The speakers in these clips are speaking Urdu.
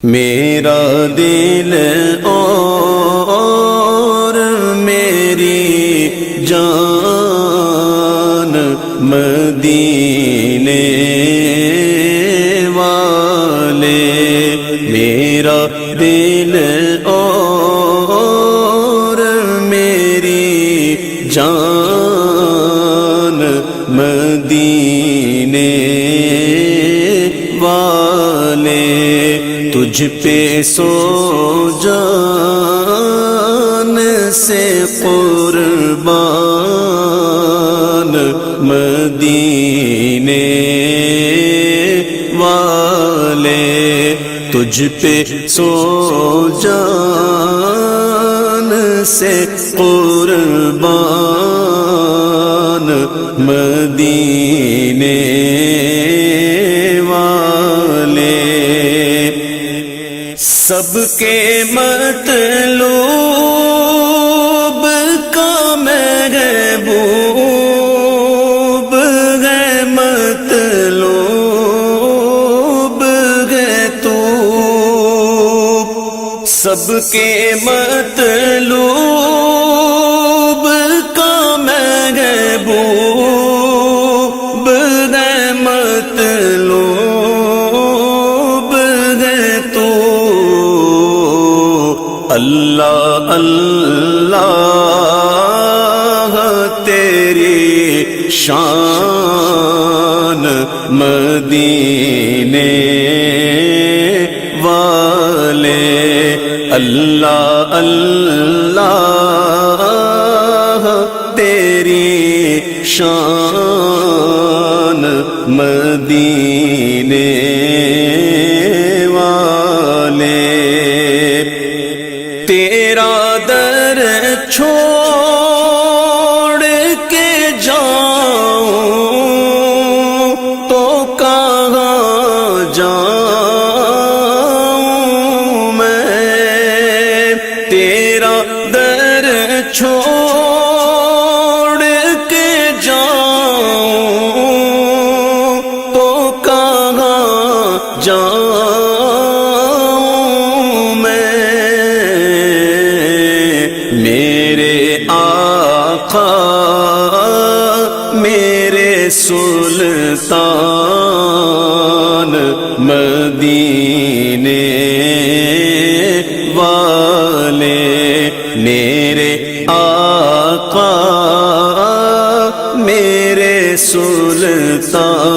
میرا دل اور میری جان مدینے والے، میرا دل اور میری جان مدینے والے، تجھ پہ سو جان سے قربان مدینے والے، تجھ پہ سو جان سے قربان مدینے سب کے مطلوب کا محبوب ہے، مطلوب ہے تو، سب کے مطلوب کا محبوب ہے، مطلوب ہے تو، اللہ اللہ تیری شان مدینے والے، اللہ اللہ تیری شان مدینے تیرا در چھوڑ کے جاؤں تو کہاں جاؤں میں، تیرا در چھوڑ کے جاؤں تو کہاں جاؤں میں، میرے آقا میرے سلطان مدینے والے، میرے آقا میرے سلطان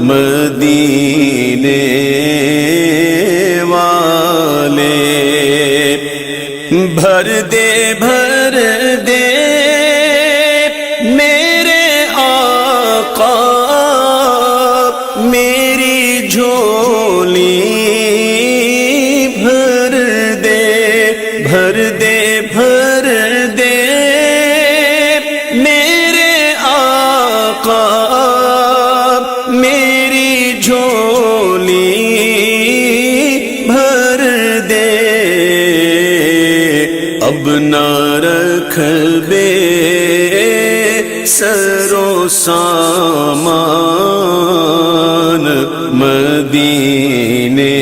مدینے والے، بھر دے میرے آقا میری جھولی، بھر دے میرے آقا میری جھولی، بھر دے اب نہ رکھ بے سرو سامان مدینے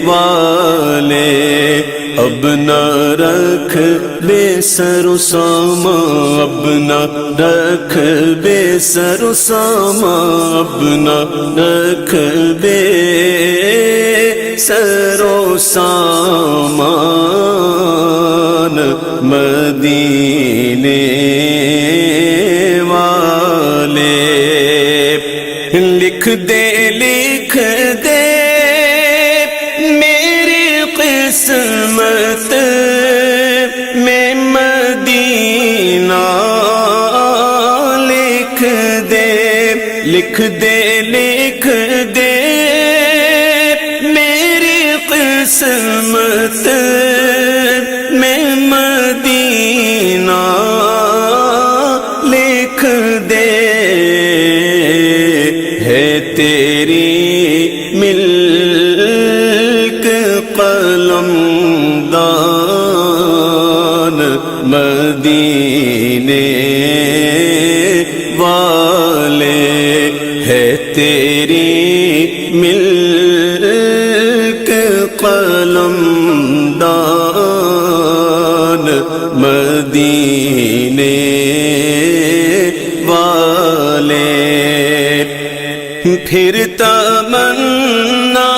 والے، اب نہ رکھ بے سرو سامان، اب نہ رکھ بے سرو سامان، اب نہ رکھ بے سرو سامان مدینے والے، لکھ دے میری قسمت میں مدینہ، لکھ دے میری قسمت میں مدینہ، لکھ دے ہے تیری ملک قلم دان مدینے والے، ہے تیری تیری ملک قلم دان مدینے والے، پھر تمنا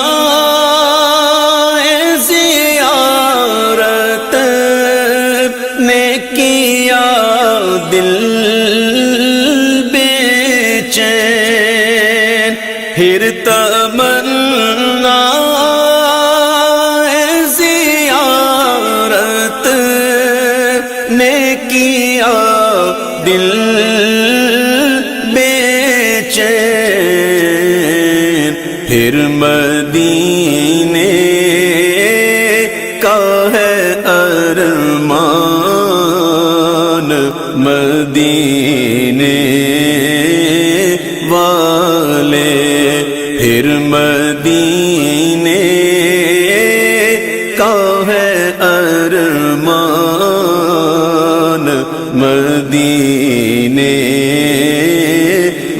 زیارت نے کیا دل بے چین، پھر تمنا زیارت نے کیا دل بے چین، پھر مدینے کا ہے ارمان مدینے والے، پھر مدینے کا ہے ارمان مدینے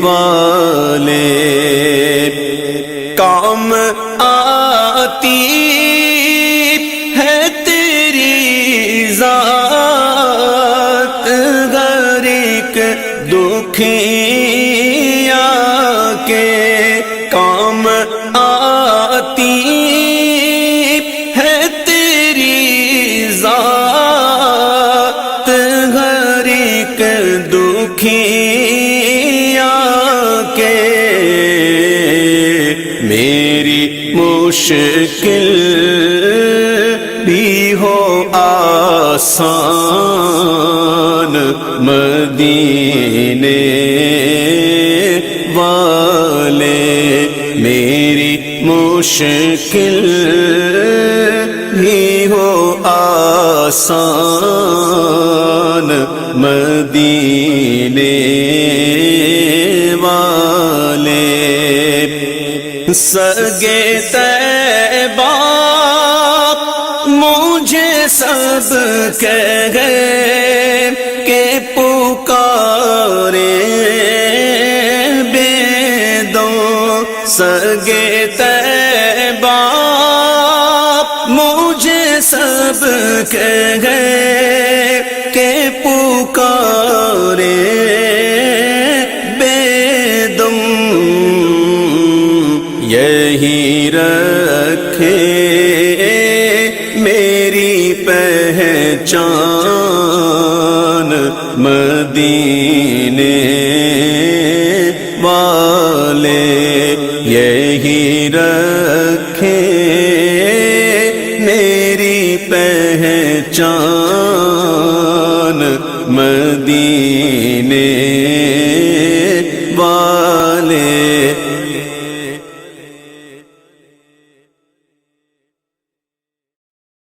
والے، کام آتی ہے تیری ذات ہر ایک دکھیا کے، کام آتی ہے تیری ذات ہر ایک دکھیا کے، میری مشکل بھی ہو آسان مدینے والے، میری مشکل بھی ہو آسان مدینے والے، سگے طیبہ مجھے سب کہے کہ پکارے بے دوں، سگے طیبہ مجھے سب کہے کہ پکارے بے دم، یہی رکھے میری پہچان مدینے والے، یہی رکھے میری پہچان مدینے والے۔